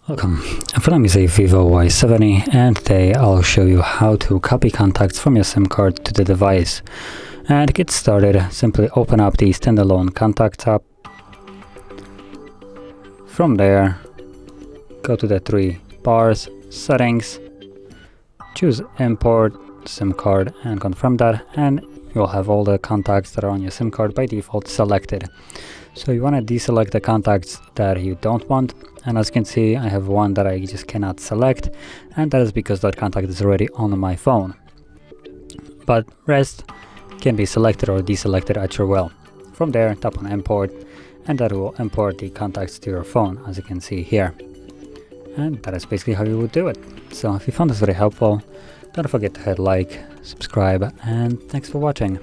Welcome. My name is a VIVO Y70 and today I'll show you how to copy contacts from your SIM card to the device. And to get started, simply open up the standalone contacts app. From there, go to the three bars, settings, choose import SIM card and confirm that, and you'll have all the contacts that are on your SIM card by default selected. So you want to deselect the contacts that you don't want, and as you can see I have one that I just cannot select, and that is because that contact is already on my phone. But rest can be selected or deselected at your will. From there, tap on import, and that will import the contacts to your phone, as you can see here. And that is basically how you would do it. So if you found this very helpful, don't forget to hit like, subscribe, and thanks for watching.